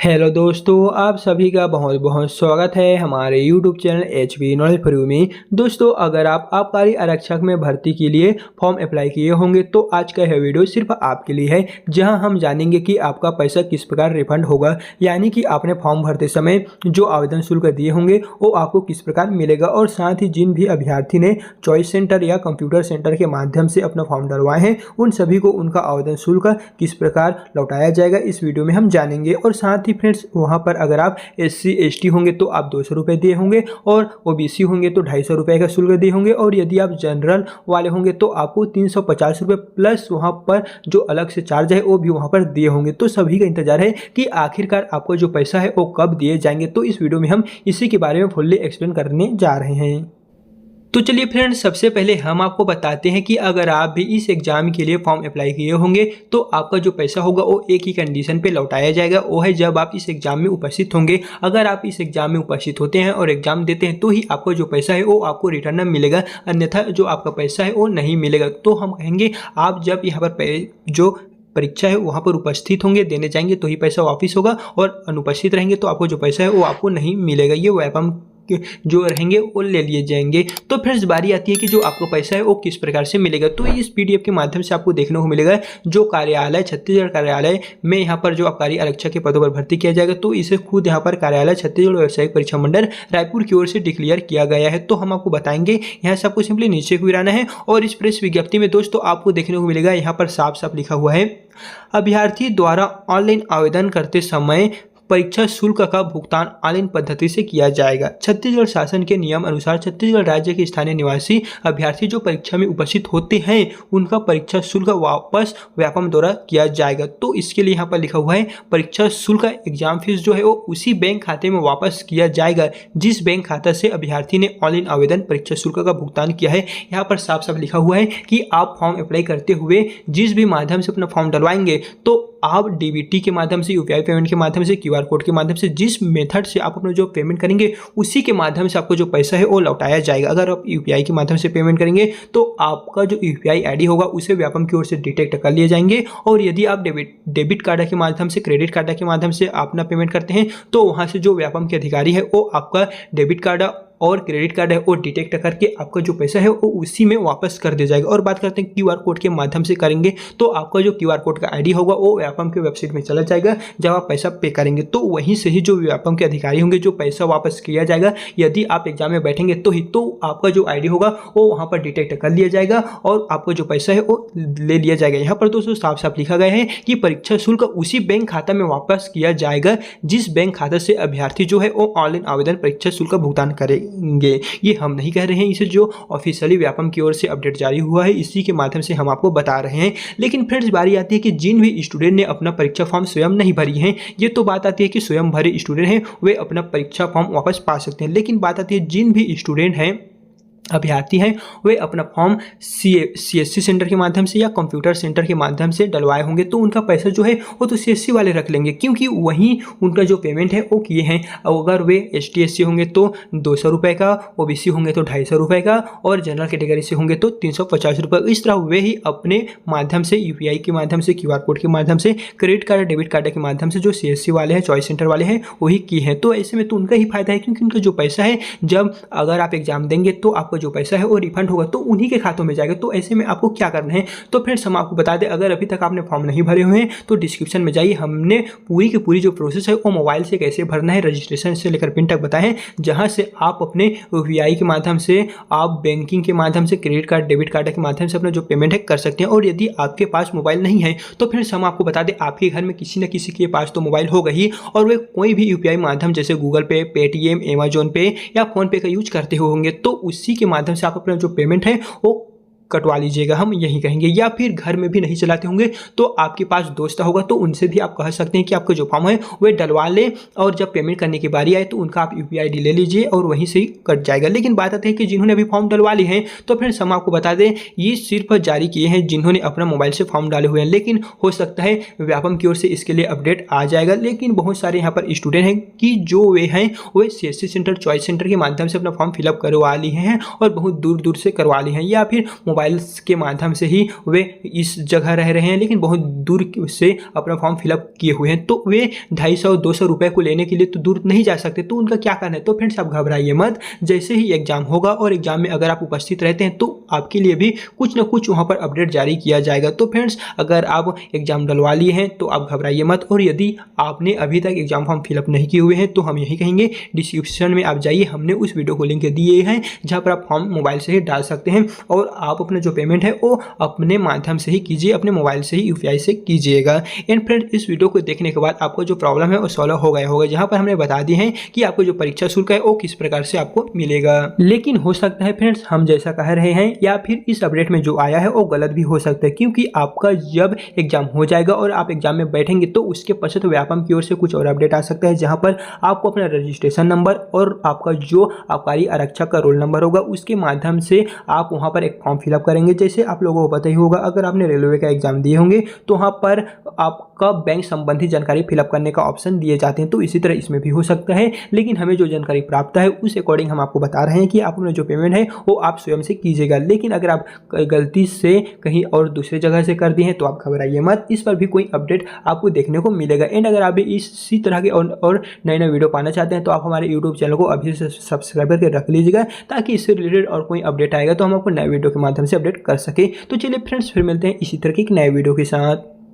Hello दोस्तों, आप सभी का बहुत बहुत स्वागत है हमारे YouTube channel HB knowledge for you में। दोस्तों, अगर आप आबकारी आरक्षक में भर्ती के लिए फॉर्म अप्लाई किए होंगे तो आज का यह वीडियो सिर्फ आपके लिए है, जहां हम जानेंगे कि आपका पैसा किस प्रकार रिफंड होगा, यानी कि आपने फॉर्म भरते समय जो आवेदन शुल्क दिए होंगे वो आपको किस प्रकार मिलेगा। और साथ ही जिन भी अभ्यर्थी ने चॉइस सेंटर या कंप्यूटर सेंटर के माध्यम से अपना फॉर्म डलवाए हैं उन सभी को उनका आवेदन शुल्क किस प्रकार लौटाया जाएगा इस वीडियो में हम जानेंगे। और साथ ही फ्रेंड्स, वहां पर अगर आप SC ST होंगे तो आप 200 रुपये दिए होंगे और OBC होंगे तो 250 रुपये का शुल्क दिए होंगे। और यदि आप जनरल वाले होंगे तो आपको 350 रुपये प्लस वहां पर जो अलग से चार्ज है वो भी वहां पर दिए होंगे। तो सभी का इंतजार है कि आखिरकार आपको जो पैसा है वो कब दिए जाएंगे। तो इस वीडियो में हम इसी के बारे में फुल्ली एक्सप्लेन करने जा रहे हैं। तो चलिए फ्रेंड्स, सबसे पहले हम आपको बताते हैं कि अगर आप भी इस एग्जाम के लिए फॉर्म अप्लाई किए होंगे तो आपका जो पैसा होगा वो एक ही कंडीशन पे लौटाया जाएगा, वो है जब आप इस एग्जाम में उपस्थित होंगे। अगर आप इस एग्जाम में उपस्थित होते हैं और एग्जाम देते हैं तो ही आपको जो पैसा है वो आपको रिटर्न मिलेगा, अन्यथा जो आपका पैसा है वो नहीं मिलेगा। तो हम कहेंगे आप जब यहाँ पर जो परीक्षा है वहाँ पर उपस्थित होंगे, देने जाएंगे तो ही पैसा वापस होगा, और अनुपस्थित रहेंगे तो आपको जो पैसा है वो आपको नहीं मिलेगा। ये व्यापम जो रहेंगे वो ले लिए जाएंगे। तो फ्रेंड्स, बारी आती है कि जो आपको पैसा है वो किस प्रकार से मिलेगा। तो इस PDF के माध्यम से आपको देखने को मिलेगा जो कार्यालय छत्तीसगढ़ कार्यालय में यहाँ पर जो आबकारी आरक्षक के पदों पर भर्ती किया जाएगा, तो इसे खुद यहाँ पर कार्यालय छत्तीसगढ़ व्यावसायिक परीक्षा मंडल रायपुर की ओर से डिक्लेयर किया गया है। तो हम आपको बताएंगे, यहाँ से आपको सिंपली नीचे को गिराना है और इस प्रेस विज्ञप्ति में दोस्तों आपको देखने को मिलेगा यहाँ पर साफ साफ लिखा हुआ है, अभ्यर्थी द्वारा ऑनलाइन आवेदन करते समय परीक्षा शुल्क का भुगतान ऑनलाइन पद्धति से किया जाएगा। छत्तीसगढ़ शासन के नियम अनुसार छत्तीसगढ़ राज्य के स्थानीय निवासी अभ्यर्थी जो परीक्षा में उपस्थित होते हैं उनका परीक्षा शुल्क वापस व्यापम द्वारा किया जाएगा। तो इसके लिए यहाँ पर लिखा हुआ है, परीक्षा शुल्क एग्जाम फीस जो है वो उसी बैंक खाते में वापस किया जाएगा जिस बैंक खाता से अभ्यर्थी ने ऑनलाइन आवेदन परीक्षा शुल्क का भुगतान किया है। यहाँ पर साफ साफ लिखा हुआ है कि आप फॉर्म अप्लाई करते हुए जिस भी माध्यम से अपना फॉर्म डलवाएंगे तो आप DBT के माध्यम से, UPI पेमेंट के माध्यम से, QR कोड के माध्यम से, जिस मेथड से आप अपना जो पेमेंट करेंगे उसी के माध्यम से आपको जो पैसा है वो लौटाया जाएगा। अगर आप UPI के माध्यम से पेमेंट करेंगे तो आपका जो UPI ID होगा उसे व्यापम की ओर से डिटेक्ट कर लिए जाएंगे। और यदि आप डेबिट कार्ड के माध्यम से, क्रेडिट कार्ड के माध्यम से अपना पेमेंट करते हैं तो वहाँ से जो व्यापम के अधिकारी है वो आपका डेबिट कार्ड और क्रेडिट कार्ड है वो डिटेक्ट करके आपका जो पैसा है वो उसी में वापस कर दिया जाएगा। और बात करते हैं QR कोड के माध्यम से करेंगे तो आपका जो QR कोड का ID होगा वो व्यापम के वेबसाइट में चला जाएगा। जब आप पैसा पे करेंगे तो वहीं से ही जो व्यापम के अधिकारी होंगे जो पैसा वापस किया जाएगा, यदि आप एग्जाम में बैठेंगे तो ही तो आपका जो ID होगा वो वहाँ पर डिटेक्ट कर लिया जाएगा और आपका जो पैसा है वो ले लिया जाएगा। यहाँ पर दोस्तों साफ साफ लिखा गया है कि परीक्षा शुल्क उसी बैंक खाता में वापस किया जाएगा जिस बैंक खाता से अभ्यर्थी जो है वो ऑनलाइन आवेदन परीक्षा शुल्क का भुगतान करे। ये हम नहीं कह रहे हैं, इसे जो ऑफिशियली व्यापम की ओर से अपडेट जारी हुआ है इसी के माध्यम से हम आपको बता रहे हैं। लेकिन फ्रेंड्स, बारी आती है कि जिन भी स्टूडेंट ने अपना परीक्षा फॉर्म स्वयं नहीं भरी है, ये तो बात आती है कि स्वयं भरे स्टूडेंट हैं वे अपना परीक्षा फॉर्म वापस पा सकते हैं। लेकिन बात आती है जिन भी स्टूडेंट हैं, अभ्यर्थी हैं, वे अपना फॉर्म CSC सेंटर के माध्यम से या कंप्यूटर सेंटर के माध्यम से डलवाए होंगे तो उनका पैसा जो है वो तो CSC वाले रख लेंगे, क्योंकि वहीं उनका जो पेमेंट है वो किए हैं। अगर वे ST SC होंगे तो 200 रुपये का, OBC होंगे तो 250 रुपये का और जनरल कैटेगरी से होंगे तो 350 रुपये। इस तरह वे ही अपने माध्यम से, UPI के माध्यम से, QR कोड के माध्यम से, क्रेडिट कार्ड, डेबिट कार्ड के माध्यम से जो CSC वाले हैं, चॉइस सेंटर वाले हैं, वही किए हैं। तो ऐसे में तो उनका ही फायदा है, क्योंकि उनका जो पैसा है जब अगर आप एग्जाम देंगे तो आपका जो पैसा है वो रिफंड होगा तो उन्हीं के खातों में जाएगा। तो ऐसे में आपको क्या करना है, तो फ्रेंड्स हम आपको बता दें, अगर अभी तक आपने फॉर्म नहीं भरे हुए हैं तो डिस्क्रिप्शन में जाइए, हमने पूरी की पूरी जो प्रोसेस है वो मोबाइल से कैसे भरना है, रजिस्ट्रेशन से लेकर पिन तक बताए हैं, जहां से आप अपने UPI के माध्यम से, आप बैंकिंग के माध्यम से, क्रेडिट कार्ड, डेबिट कार्ड के माध्यम से अपना जो पेमेंट है कर सकते हैं। और यदि आपके पास मोबाइल नहीं है तो फ्रेंड्स हम आपको बता दें, आपके घर में किसी न किसी के पास तो मोबाइल होगा ही, और वे कोई भी UPI माध्यम जैसे गूगल पे, पेटीएम, अमेजोन पे या फोन पे का यूज करते होंगे, तो उसी के माध्यम से आप अपना जो पेमेंट है वो कटवा लीजिएगा, हम यही कहेंगे। या फिर घर में भी नहीं चलाते होंगे तो आपके पास दोस्त होगा तो उनसे भी आप कह सकते हैं कि आपका जो फॉर्म है वह डलवा ले, और जब पेमेंट करने की बारी आए तो उनका आप UPI ID ले लीजिए और वहीं से ही कट जाएगा। लेकिन बात आती है कि जिन्होंने अभी फॉर्म डलवा ली हैं तो फिर हम आपको बता दें, ये सिर्फ जारी किए हैं जिन्होंने अपना मोबाइल से फॉर्म डाले हुए हैं, लेकिन हो सकता है व्यापम की ओर से इसके लिए अपडेट आ जाएगा। लेकिन बहुत सारे यहाँ पर स्टूडेंट हैं कि जो वे हैं वे CSC सेंटर, चॉइस सेंटर के माध्यम से अपना फॉर्म फिलअप करवा लिए हैं और बहुत दूर दूर से करवा लिए हैं, या फिर मोबाइल के माध्यम से ही वे इस जगह रह रहे हैं, लेकिन बहुत दूर से अपना फॉर्म फिलअप किए हुए हैं, तो वे 250-200 रुपये को लेने के लिए तो दूर नहीं जा सकते। तो उनका क्या करना है? तो फ्रेंड्स, आप घबराइए मत। जैसे ही एग्जाम होगा और एग्जाम में अगर आप उपस्थित रहते हैं तो आपके लिए भी कुछ ना कुछ वहाँ पर अपडेट जारी किया जाएगा। तो फ्रेंड्स, अगर आप एग्जाम डलवा लिए हैं तो आप घबराइए मत, और यदि आपने अभी तक एग्जाम फॉर्म फिलअप नहीं किए हुए हैं तो हम यही कहेंगे, डिस्क्रिप्शन में आप जाइए, हमने उस वीडियो को लिंक दिए हैं जहाँ पर आप फॉर्म मोबाइल से ही डाल सकते हैं, और आप अपना जो पेमेंट है वो अपने माध्यम से ही कीजिए, अपने मोबाइल से ही यूपीआई से कीजिएगा। एंड फ्रेंड्स, इस वीडियो को देखने के बाद आपको जो प्रॉब्लम है वो सॉल्व हो गया होगा, जहाँ पर हमने बता दी है कि आपको जो परीक्षा शुल्क है वो किस प्रकार से आपको मिलेगा। लेकिन हो सकता है फ्रेंड्स, हम जैसा कह रहे हैं या फिर इस अपडेट में जो आया है वो गलत भी हो सकता है, क्योंकि आपका जब एग्जाम हो जाएगा और आप एग्जाम में बैठेंगे तो उसके पश्चात व्यापम की ओर से कुछ और अपडेट आ सकता है, जहां पर आपको अपना रजिस्ट्रेशन नंबर और आपका जो आबकारी आरक्षक का रोल नंबर होगा उसके माध्यम से आप वहां पर एक फॉर्म फिलअप करेंगे। जैसे आप लोगों को पता ही होगा, अगर आपने रेलवे का एग्जाम दिए होंगे तो वहां पर आपका बैंक संबंधी जानकारी फिलअप करने का ऑप्शन दिए जाते हैं, तो इसी तरह इसमें भी हो सकता है। लेकिन हमें जो जानकारी प्राप्त है उस अकॉर्डिंग हम आपको बता रहे हैं कि आप अपना जो पेमेंट है वो आप स्वयं से कीजिएगा। लेकिन अगर आप गलती से कहीं और दूसरे जगह से कर दिए हैं तो आप घबराइए मत, इस पर भी कोई अपडेट आपको देखने को मिलेगा। एंड अगर आप भी इसी तरह के और नए नए वीडियो पाना चाहते हैं तो आप हमारे यूट्यूब चैनल को अभी से सब्सक्राइब करके रख लीजिएगा, ताकि इससे रिलेटेड और कोई अपडेट आएगा तो हम आपको नए वीडियो के माध्यम से अपडेट कर सके। तो चलिए फ्रेंड्स, फिर मिलते हैं इसी तरह के एक नए वीडियो के साथ।